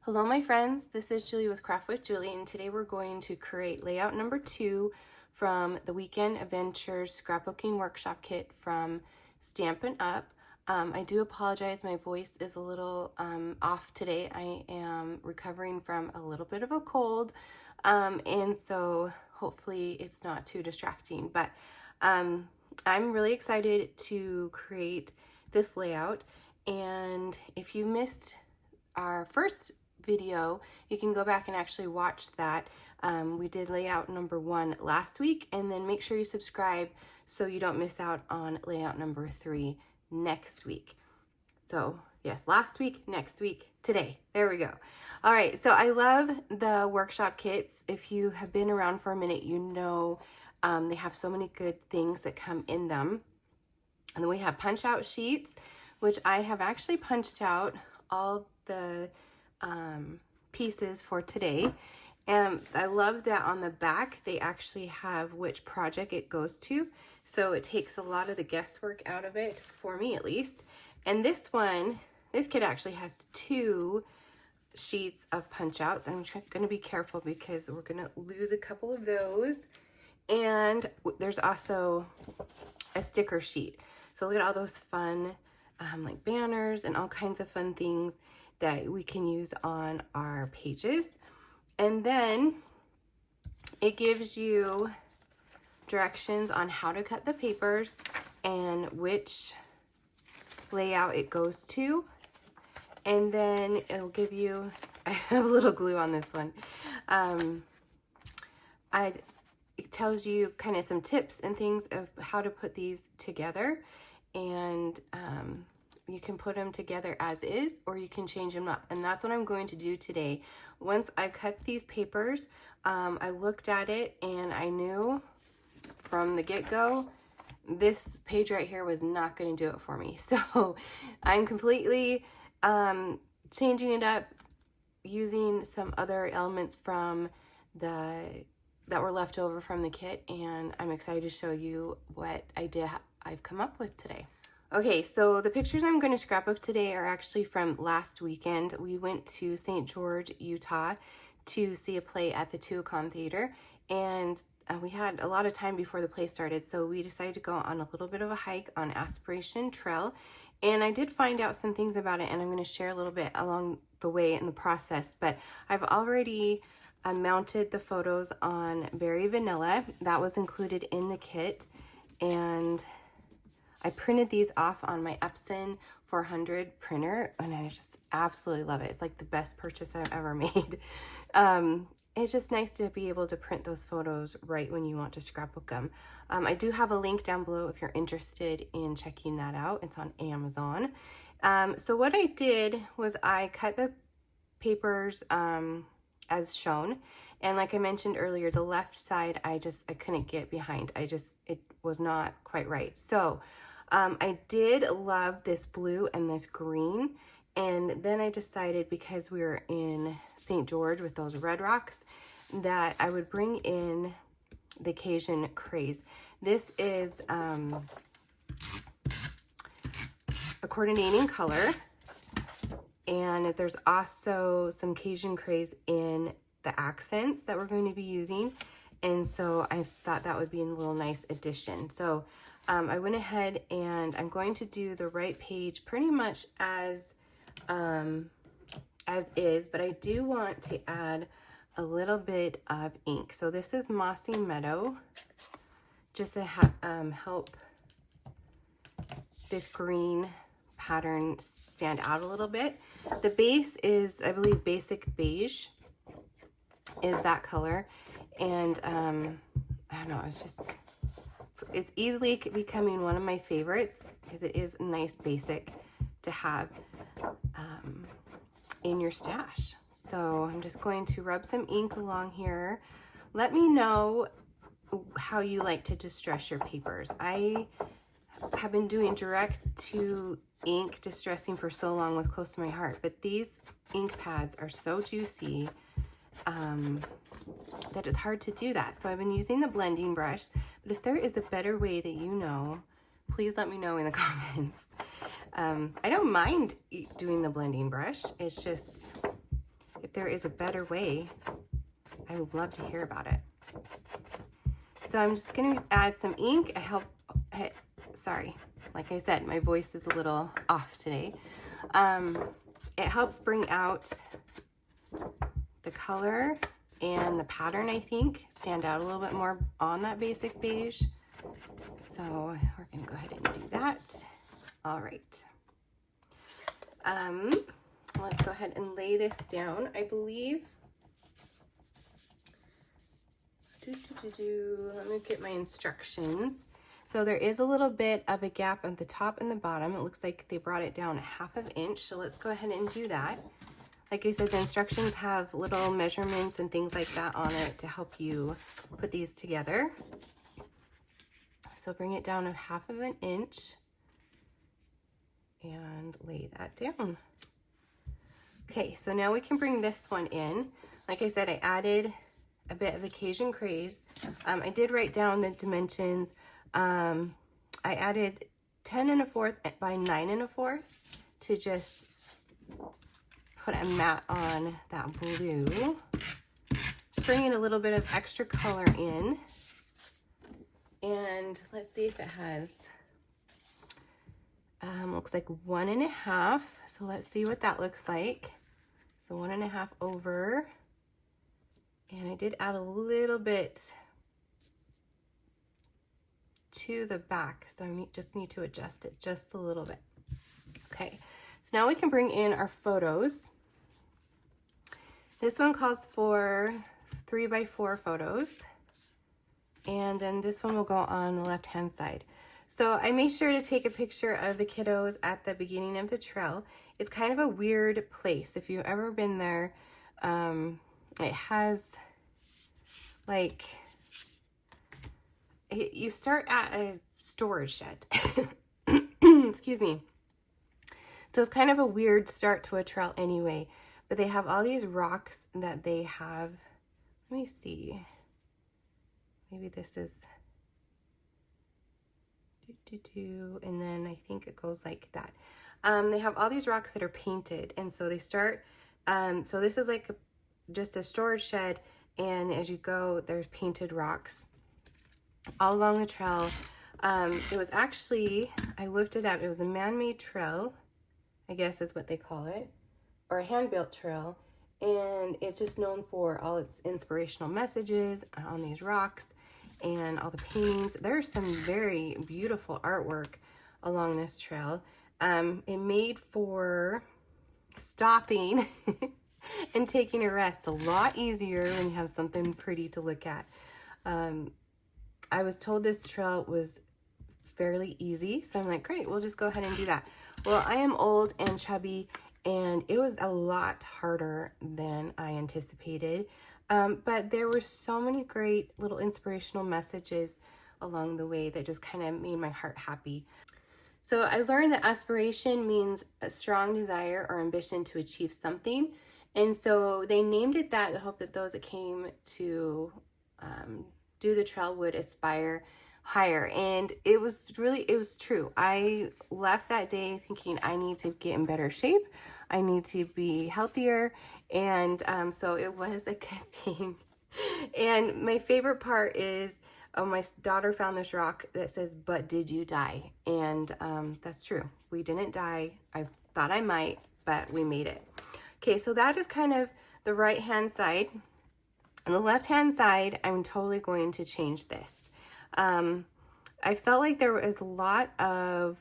Hello my friends, this is Julie with Craft with Julie, and today we're going to create layout number 2 from the Weekend Adventures Scrapbooking Workshop Kit from Stampin Up. I do apologize, my voice is a little off today. I am recovering from a little bit of a cold, and so hopefully it's not too distracting, but I'm really excited to create this layout. And if you missed our first video, you can go back and actually watch that. We did layout number 1 last week, and then make sure you subscribe so you don't miss out on layout number 3 next week. So yes, last week, next week, today. There we go. All right, so I love the workshop kits. If you have been around for a minute, you know they have so many good things that come in them. And then we have punch out sheets, which I have actually punched out all the pieces for today, and I love that on the back they actually have which project it goes to, so it takes a lot of the guesswork out of it, for me at least. And this kit actually has 2 sheets of punch outs. I'm going to be careful because we're going to lose a couple of those, and there's also a sticker sheet. So look at all those fun like banners and all kinds of fun things that we can use on our pages. And then it gives you directions on how to cut the papers and which layout it goes to. And then it'll give you, I have a little glue on this one. It tells you kind of some tips and things of how to put these together. And you can put them together as is, or you can change them up. And that's what I'm going to do today. Once I cut these papers, I looked at it and I knew from the get-go, this page right here was not going to do it for me. So I'm completely changing it up, using some other elements from that were left over from the kit, and I'm excited to show you what I've come up with today. Okay, so the pictures I'm going to scrapbook today are actually from last weekend. We went to St. George, Utah to see a play at the Tuacahn Theater, and we had a lot of time before the play started, so we decided to go on a little bit of a hike on Aspiration Trail. And I did find out some things about it, and I'm going to share a little bit along the way in the process. But I've already mounted the photos on Berry Vanilla. That was included in the kit, and I printed these off on my Epson 400 printer, and I just absolutely love it. It's like the best purchase I've ever made. It's just nice to be able to print those photos right when you want to scrapbook them. I do have a link down below if you're interested in checking that out. It's on Amazon. So what I did was I cut the papers as shown. And like I mentioned earlier, the left side, I couldn't get behind. It was not quite right. So I did love this blue and this green. And then I decided, because we were in St. George with those red rocks, that I would bring in the Cajun Craze. This is a coordinating color. And there's also some Cajun Craze in the accents that we're going to be using. And so I thought that would be a little nice addition. So I went ahead and I'm going to do the right page pretty much as is, but I do want to add a little bit of ink. So this is Mossy Meadow, just to help this green pattern stand out a little bit. The base is, I believe, Basic Beige is that color, and I don't know, it's easily becoming one of my favorites because it is nice basic to have in your stash. So I'm just going to rub some ink along here. Let me know how you like to distress your papers. I have been doing direct to ink distressing for so long with Close to My Heart, but these ink pads are so juicy that it's hard to do that. So I've been using the blending brush, but if there is a better way that you know, please let me know in the comments. I don't mind doing the blending brush. It's just, if there is a better way, I would love to hear about it. So I'm just going to add some ink. Sorry, like I said, my voice is a little off today. It helps bring out the color and the pattern, I think, stand out a little bit more on that basic beige. So we're going to go ahead and do that. All right. Let's go ahead and lay this down. I believe, let me get my instructions. So there is a little bit of a gap at the top and the bottom. It looks like they brought it down 1/2 inch. So let's go ahead and do that. Like I said, the instructions have little measurements and things like that on it to help you put these together. So bring it down 1/2 inch and lay that down. Okay, so now we can bring this one in. Like I said, I added a bit of the Cajun Craze. I did write down the dimensions. I added 10 1/4 by 9 1/4 to just put a matte on that blue. Just bringing a little bit of extra color in. And let's see if it has, looks like 1 1/2. So let's see what that looks like. So 1 1/2 over. And I did add a little bit to the back, so I just need to adjust it just a little bit. Okay, so now we can bring in our photos. This one calls for 3 by 4 photos, and then this one will go on the left hand side. So I made sure to take a picture of the kiddos at the beginning of the trail. It's kind of a weird place. If you've ever been there, it has like, you start at a storage shed. Excuse me. So it's kind of a weird start to a trail anyway, but they have all these rocks that they have. Let me see. Maybe this is, and then I think it goes like that. They have all these rocks that are painted, and so they start, so this is like just a storage shed, and as you go, there's painted rocks all along the trail. It was actually, I looked it up, it was a man-made trail, I guess is what they call it, or a hand-built trail, and it's just known for all its inspirational messages on these rocks and all the paintings. There's some very beautiful artwork along this trail. It made for stopping and taking a rest. It's a lot easier when you have something pretty to look at. I was told this trail was fairly easy, so I'm like, great, we'll just go ahead and do that. Well, I am old and chubby, and it was a lot harder than I anticipated. But there were so many great little inspirational messages along the way that just kind of made my heart happy. So I learned that aspiration means a strong desire or ambition to achieve something. And so they named it that to hope that those that came to do the trail would aspire higher. And it was true. I left that day thinking I need to get in better shape. I need to be healthier. And so it was a good thing. And my favorite part is, my daughter found this rock that says, "But did you die?" And that's true. We didn't die. I thought I might, but we made it. Okay, so that is kind of the right hand side. On the left hand side, I'm totally going to change this. I felt like there was a lot of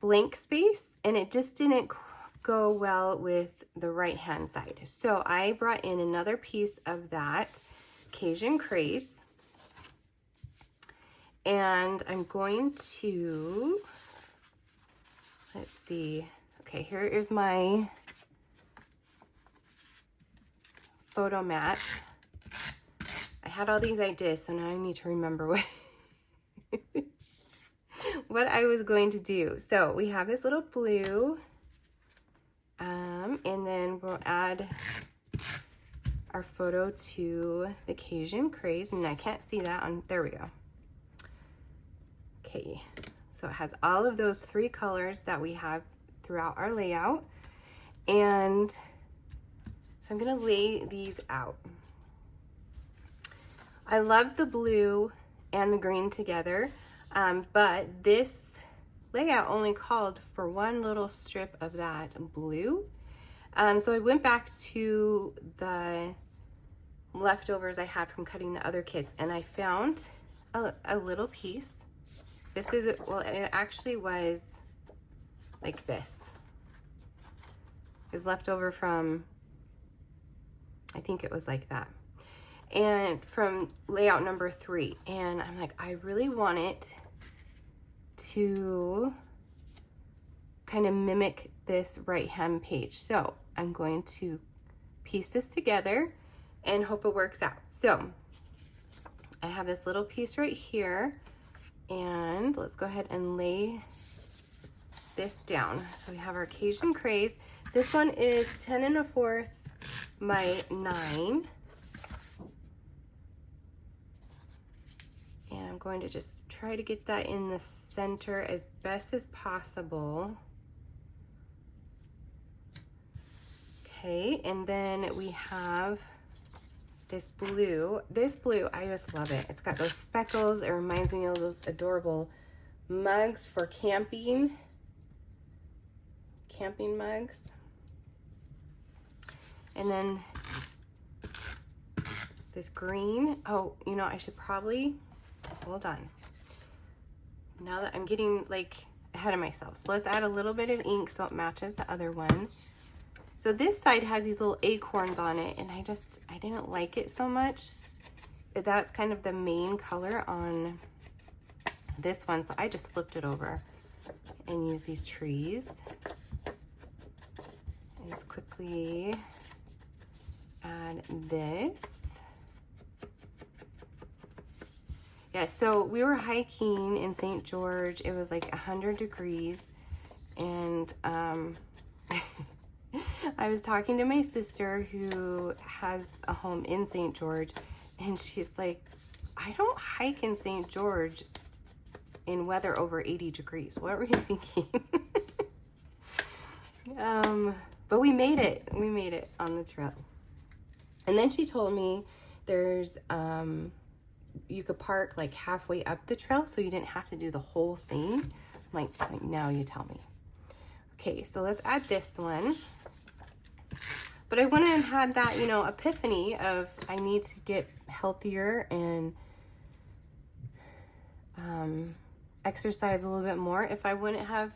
blank space, and it just didn't go well with the right hand side. So I brought in another piece of that Cajun Craze, and I'm going to, let's see. Okay, here is my photo mat. I had all these ideas, so now I need to remember what what I was going to do. So we have this little blue, and then we'll add our photo to the Cajun Craze, and I can't see that on, there we go. Okay, so it has all of those 3 colors that we have throughout our layout, and So I'm gonna lay these out. I love the blue and the green together, but this layout only called for one little strip of that blue. So I went back to the leftovers I had from cutting the other kits, and I found a little piece. This is, well, it actually was like this. It's left over from, I think it was like that. And from layout number 3. And I'm like, I really want it to kind of mimic this right-hand page. So I'm going to piece this together and hope it works out. So I have this little piece right here, and let's go ahead and lay this down. So we have our Cajun Craze. This one is 10 1/4 by 9. And I'm going to just try to get that in the center as best as possible. Okay, and then we have this blue. This blue, I just love it. It's got those speckles. It reminds me of those adorable mugs for camping mugs. And then this green. Oh, you know, I should probably, hold on. Now that I'm getting like ahead of myself. So let's add a little bit of ink so it matches the other one. So this side has these little acorns on it, and I didn't like it so much. That's kind of the main color on this one. So I just flipped it over and used these trees. And just quickly add this. Yeah, so we were hiking in St. George. It was like 100 degrees, and I was talking to my sister who has a home in St. George, and she's like, I don't hike in St. George in weather over 80 degrees. What were you thinking? But we made it. We made it on the trail. And then she told me there's, you could park like halfway up the trail, so you didn't have to do the whole thing. I'm like, now you tell me. Okay, so let's add this one. But I went and had that, you know, epiphany of I need to get healthier and exercise a little bit more if I wouldn't have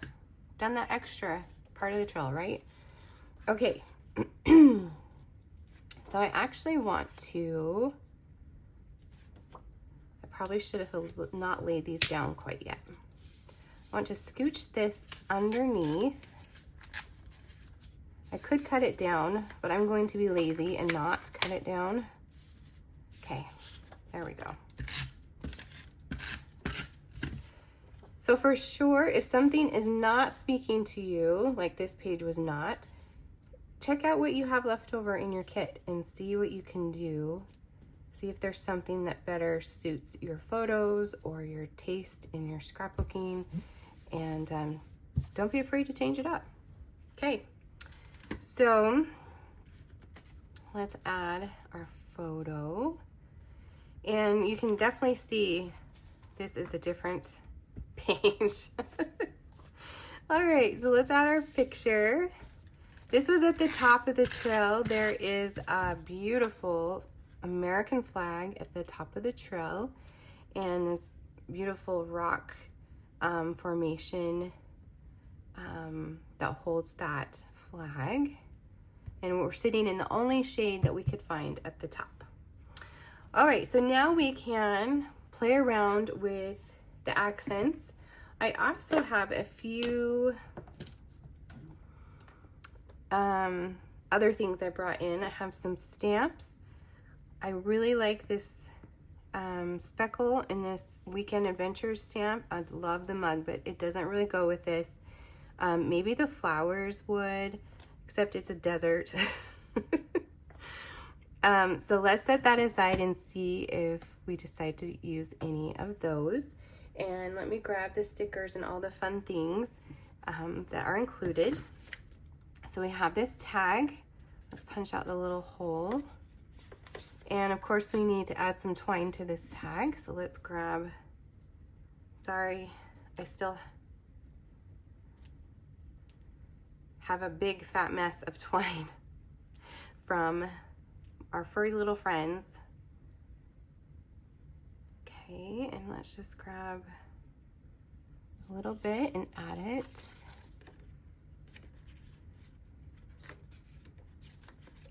done that extra part of the trail, right? Okay. So I actually want to, I probably should have not laid these down quite yet. I want to scooch this underneath. I could cut it down, but I'm going to be lazy and not cut it down. Okay, there we go. So for sure, if something is not speaking to you, like this page was not, check out what you have left over in your kit and see what you can do. See if there's something that better suits your photos or your taste in your scrapbooking, and don't be afraid to change it up. Okay. So let's add our photo, and you can definitely see this is a different page. All right, so let's add our picture. This was at the top of the trail. There is a beautiful American flag at the top of the trail, and this beautiful rock formation that holds that flag, and we're sitting in the only shade that we could find at the top. All right, so now we can play around with the accents. I also have a few other things I brought in. I have some stamps. I really like this speckle in this Weekend Adventures stamp. I love the mug, but it doesn't really go with this. Maybe the flowers would, except it's a desert. So let's set that aside and see if we decide to use any of those. And let me grab the stickers and all the fun things that are included. So we have this tag Let's punch out the little hole. And of course we need to add some twine to this tag. So let's grab, sorry, I still have a big fat mess of twine from our furry little friends. Okay, and let's just grab a little bit and add it.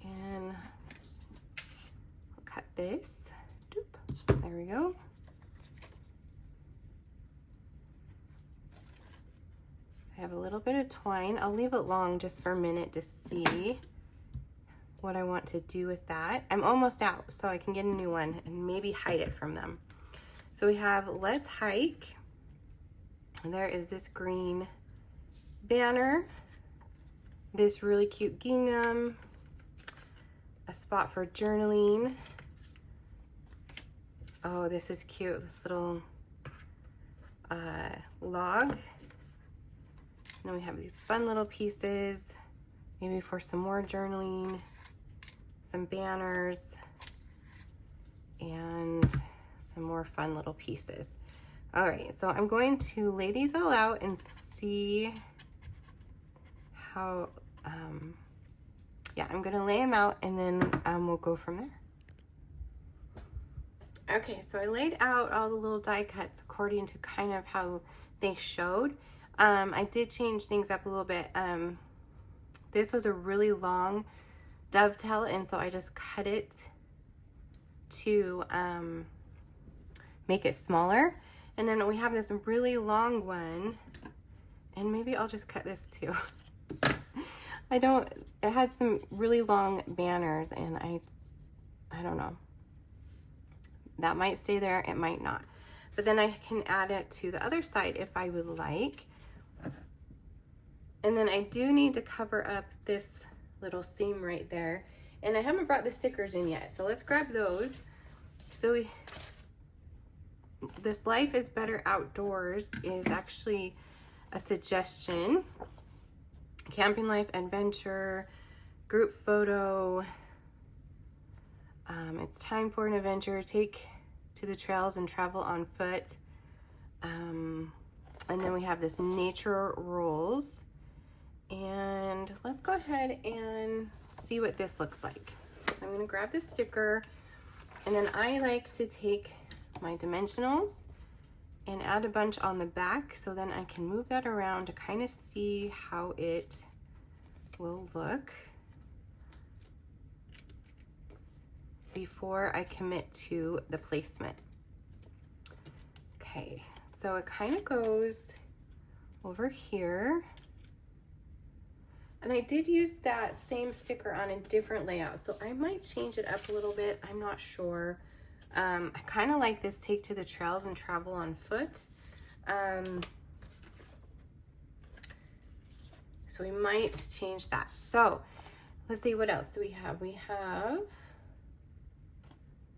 And we'll cut this. Doop. There we go. I have a little bit of twine. I'll leave it long just for a minute to see what I want to do with that. I'm almost out, so I can get a new one and maybe hide it from them. So we have Let's Hike. And there is this green banner, this really cute gingham, a spot for journaling. Oh, this is cute, this little log. And then we have these fun little pieces, maybe for some more journaling, some banners, and some more fun little pieces. All right, so I'm going to lay these all out and see how, yeah, I'm gonna lay them out and then we'll go from there. Okay, so I laid out all the little die cuts according to kind of how they showed. I did change things up a little bit. This was a really long dovetail, and so I just cut it to make it smaller. And then we have this really long one, and maybe I'll just cut this too. it had some really long banners, and I don't know. That might stay there, it might not. But then I can add it to the other side if I would like. And then I do need to cover up this little seam right there. And I haven't brought the stickers in yet, so let's grab those. So this Life is Better Outdoors is actually a suggestion. Camping life, adventure, group photo. It's time for an adventure. Take to the trails and travel on foot. And then we have this nature rules. And let's go ahead and see what this looks like. So I'm going to grab this sticker, and then I like to take my dimensionals and add a bunch on the back, so then I can move that around to kind of see how it will look before I commit to the placement. Okay, so it kind of goes over here. And I did use that same sticker on a different layout, so I might change it up a little bit. I'm not sure. I kind of like this Take to the Trails and Travel on Foot. So we might change that. So let's see, what else do we have? We have,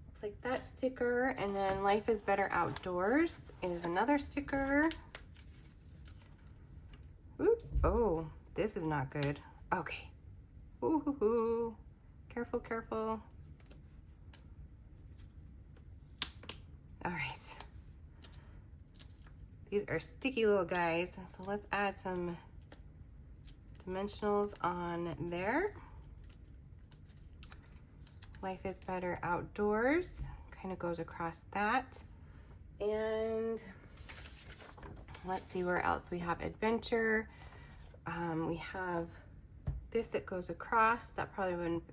looks like that sticker, and then Life is Better Outdoors is another sticker. Oops, oh, this is not good. Okay. Ooh, careful, careful. All right. These are sticky little guys. So let's add some dimensionals on there. Life is Better Outdoors kind of goes across that. And let's see where else we have adventure. We have this that goes across. That probably wouldn't.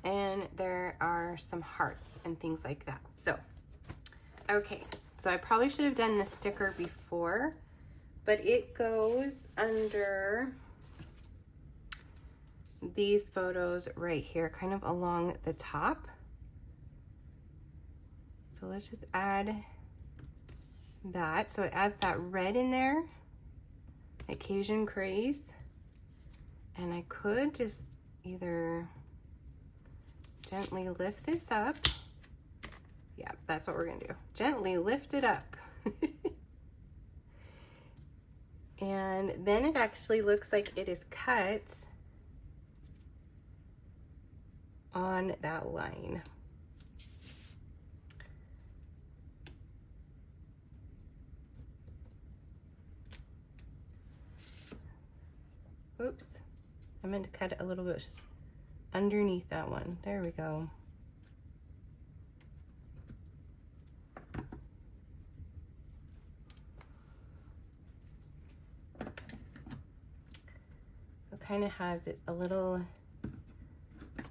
And there are some hearts and things like that. So, okay. So I probably should have done the sticker before, but it goes under these photos right here, kind of along the top. So let's just add that. So it adds that red in there, that Cajun Craze. And I could just either gently lift this up. Yeah, that's what we're gonna do. Gently lift it up. And then it actually looks like it is cut on that line. Oops, I meant to cut it a little bit underneath that one. There we go. So kind of has it a little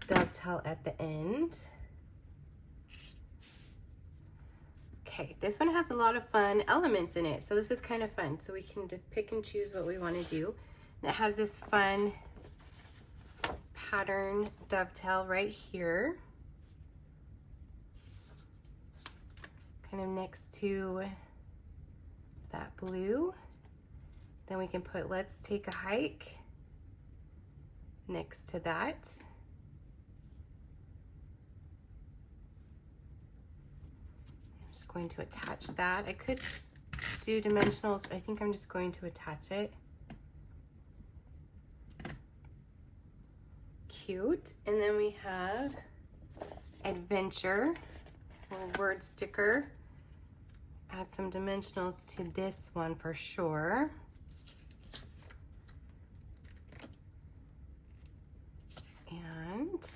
dovetail at the end. Okay, this one has a lot of fun elements in it, so this is kind of fun. So we can pick and choose what we want to do. And it has this fun pattern dovetail right here, kind of next to that blue. Then we can put "Let's Take a Hike" next to that. I'm just going to attach that. I could do dimensionals, but I think I'm just going to attach it. Cute. And then we have Adventure, little word sticker. Add some dimensionals to this one for sure. And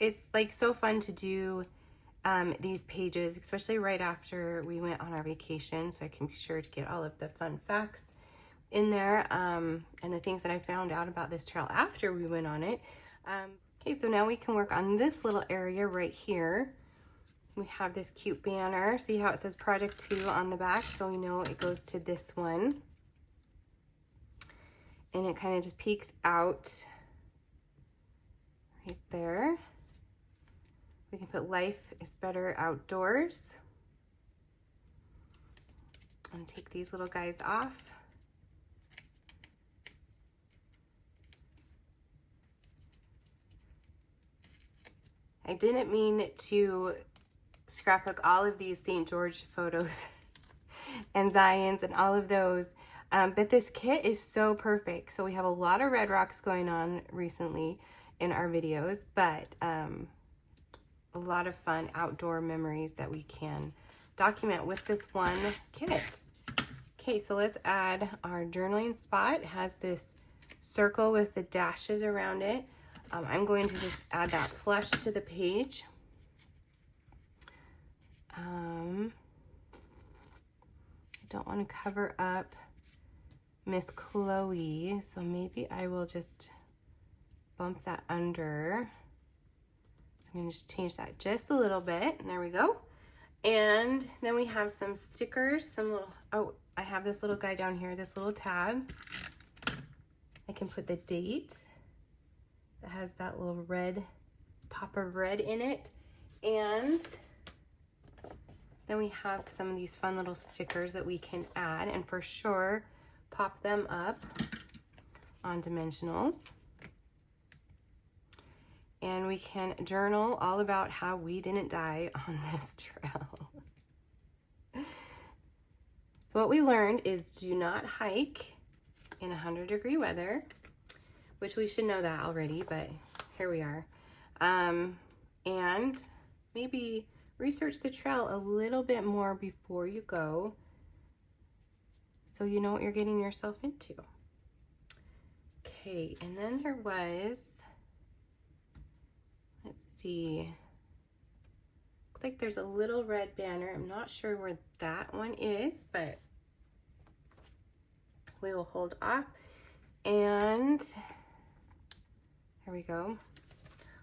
it's like so fun to do these pages, especially right after we went on our vacation, so I can be sure to get all of the fun facts in there, and the things that I found out about this trail after we went on it. Okay, so now we can work on this little area right here. We have this cute banner. See how it says Project 2 on the back, so we know it goes to this one. And it kind of just peeks out right there. We can put "Life is Better Outdoors." And take these little guys off. I didn't mean to scrapbook all of these St. George photos and Zions and all of those, but this kit is so perfect. So we have a lot of red rocks going on recently in our videos, but a lot of fun outdoor memories that we can document with this one kit. Okay, so let's add our journaling spot. It has this circle with the dashes around it. I'm going to just add that flush to the page. I don't want to cover up Miss Chloe, so maybe I will just bump that under. So I'm going to just change that just a little bit, and there we go. And then we have some stickers, some little, oh, I have this little guy down here, this little tab. I can put the date that has that little red pop of red in it. And then we have some of these fun little stickers that we can add and for sure pop them up on dimensionals. And we can journal all about how we didn't die on this trail. So what we learned is do not hike in 100-degree weather, which we should know that already, but here we are. And maybe research the trail a little bit more before you go, so you know what you're getting yourself into. Okay, and then there was, let's see, looks like there's a little red banner. I'm not sure where that one is, but we will hold off. And here we go.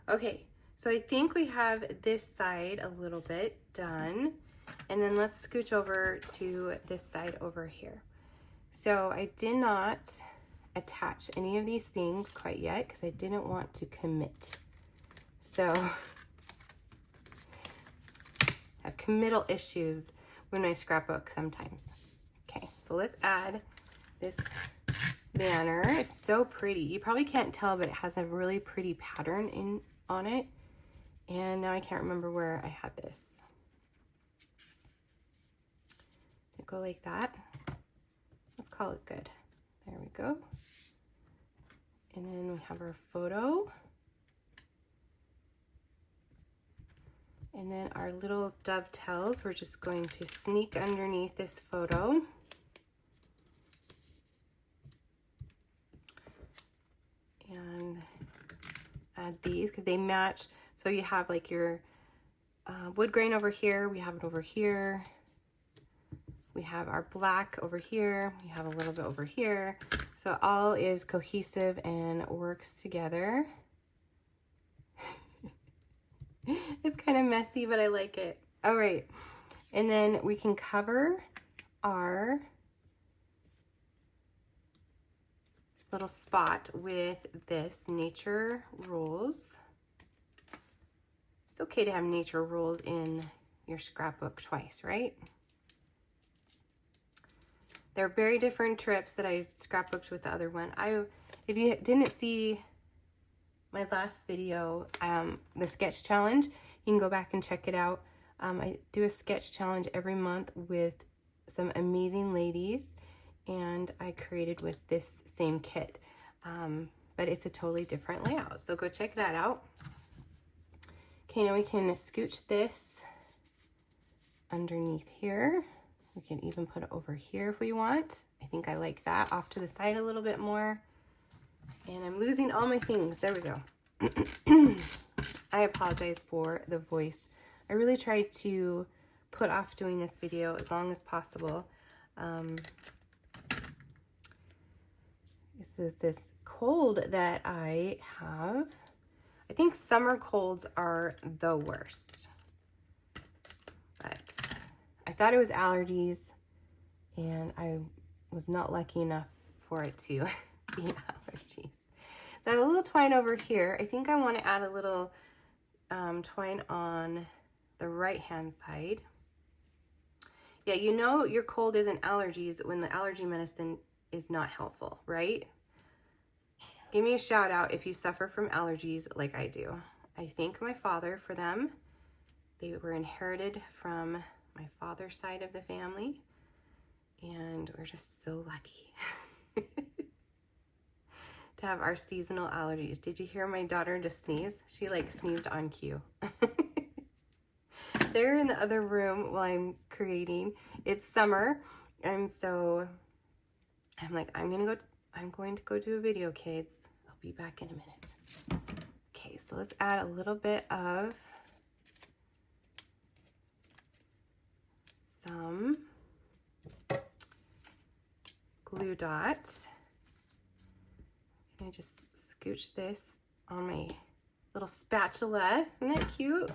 Okay, so I think we have this side a little bit done, and then let's scooch over to this side over here. So I did not attach any of these things quite yet because I didn't want to commit. So I have committal issues when I scrapbook sometimes. Okay, so let's add this banner. It's so pretty. You probably can't tell, but it has a really pretty pattern on it. And now I can't remember where I had this. go like that. Let's call it good. There we go. And then we have our photo. And then our little dovetails, we're just going to sneak underneath this photo. And add these because they match. So you have like your wood grain over here, we have it over here. We have our black over here, we have a little bit over here. So all is cohesive and works together. It's kind of messy, but I like it. All right, and then we can cover our little spot with this nature rules. It's okay to have nature rules in your scrapbook twice, right? They're very different trips that I scrapbooked with the other one. If you didn't see my last video, the sketch challenge, you can go back and check it out. I do a sketch challenge every month with some amazing ladies, and I created with this same kit, but it's a totally different layout. So go check that out. Okay, now we can scooch this underneath here. We can even put it over here if we want. I think I like that, off to the side a little bit more. And I'm losing all my things. There we go. I apologize for the voice. I really tried to put off doing this video as long as possible. This cold that I have, I think summer colds are the worst. But I thought it was allergies, and I was not lucky enough for it to be allergies. So I have a little twine over here. I think I want to add a little twine on the right-hand side. Yeah, you know your cold isn't allergies when the allergy medicine is not helpful, right? Give me a shout out if you suffer from allergies like I do. I thank my father for them. They were inherited from my father's side of the family, and we're just so lucky to have our seasonal allergies. Did you hear my daughter just sneeze? She like sneezed on cue. They're in the other room while I'm creating. It's summer, and so I'm like, I'm going to go do a video, kids. I'll be back in a minute. Okay, so let's add a little bit of some glue dots. And I just scooch this on my little spatula. Isn't that cute?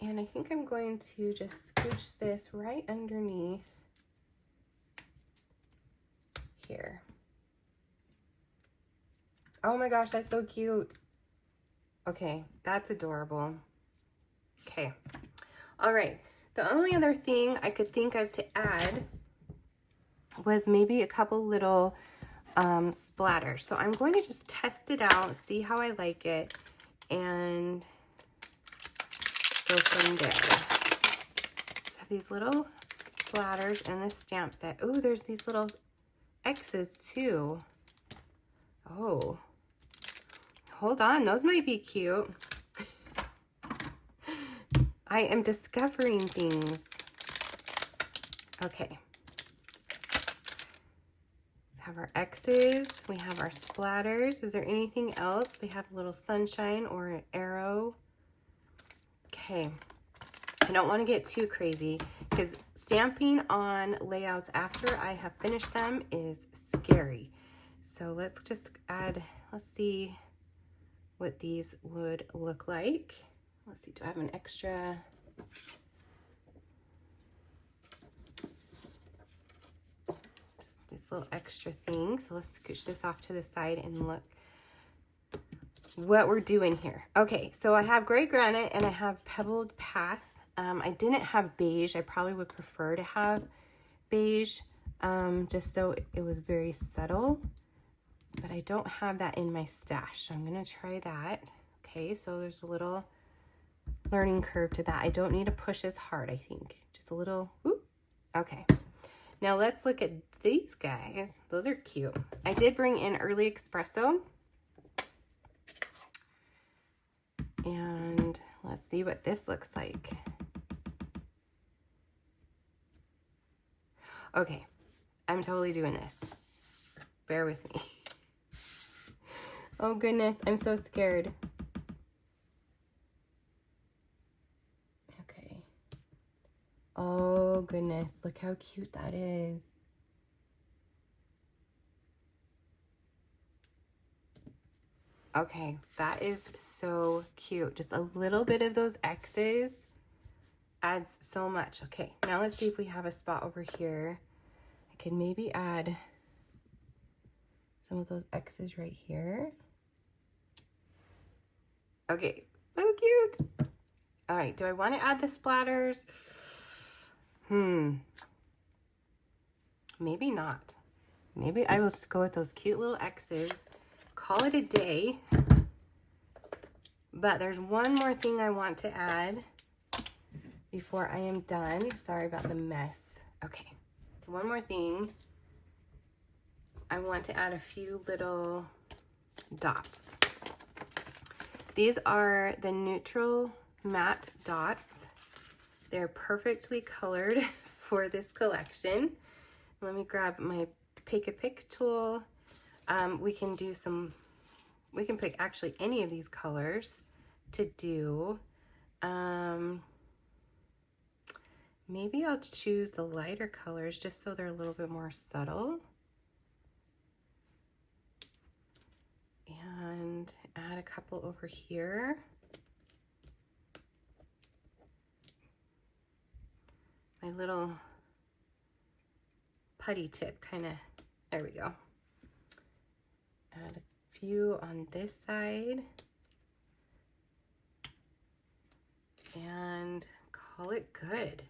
And I think I'm going to just scooch this right underneath here. Oh my gosh, that's so cute. Okay, that's adorable. Okay, all right. The only other thing I could think of to add was maybe a couple little splatters. So I'm going to just test it out, see how I like it, and go from there. So I have these little splatters in this stamp set. Oh, there's these little X's too. Oh, hold on, those might be cute. I am discovering things. Okay. We have our X's, we have our splatters. Is there anything else? They have a little sunshine or an arrow. Okay. I don't want to get too crazy because stamping on layouts after I have finished them is scary. So let's just add, let's see what these would look like. Let's see, do I have an extra? Just this little extra thing. So let's scooch this off to the side and look what we're doing here. Okay, so I have gray granite and I have pebbled path. I didn't have beige. I probably would prefer to have beige, just so it was very subtle. But I don't have that in my stash, so I'm gonna try that. Okay, so there's a little learning curve to that. I don't need to push as hard, I think. Just a little, whoop. Okay. Now let's look at these guys. Those are cute. I did bring in Early Espresso. And let's see what this looks like. Okay, I'm totally doing this. Bear with me. Oh goodness, I'm so scared. Okay. Oh goodness, look how cute that is. Okay, that is so cute. Just a little bit of those X's adds so much. Okay, now let's see if we have a spot over here. I can maybe add some of those X's right here. Okay, so cute. All right, do I want to add the splatters? Maybe not. Maybe I will just go with those cute little X's, call it a day. But there's one more thing I want to add before I am done. Sorry about the mess. Okay, one more thing. I want to add a few little dots. These are the neutral matte dots. They're perfectly colored for this collection. Let me grab my take a pick tool. We can pick actually any of these colors to do. Maybe I'll choose the lighter colors just so they're a little bit more subtle. And add a couple over here. My little putty tip kind of, there we go. Add a few on this side. And call it good.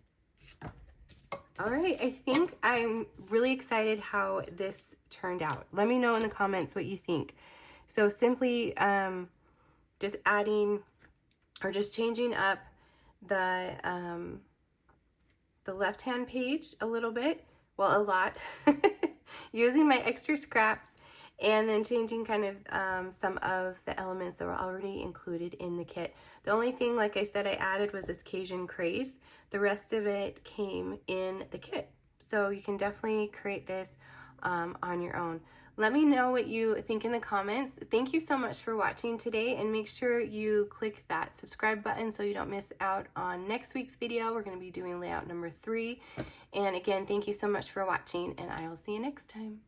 All right, I think I'm really excited how this turned out. Let me know in the comments what you think. So simply just adding or just changing up the left-hand page a little bit, well, a lot, using my extra scraps, and then changing kind of some of the elements that were already included in the kit. The only thing, like I said, I added was this Cajun Craze. The rest of it came in the kit. So you can definitely create this on your own. Let me know what you think in the comments. Thank you so much for watching today, and make sure you click that subscribe button so you don't miss out on next week's video. We're going to be doing layout number 3. And again, thank you so much for watching, and I will see you next time.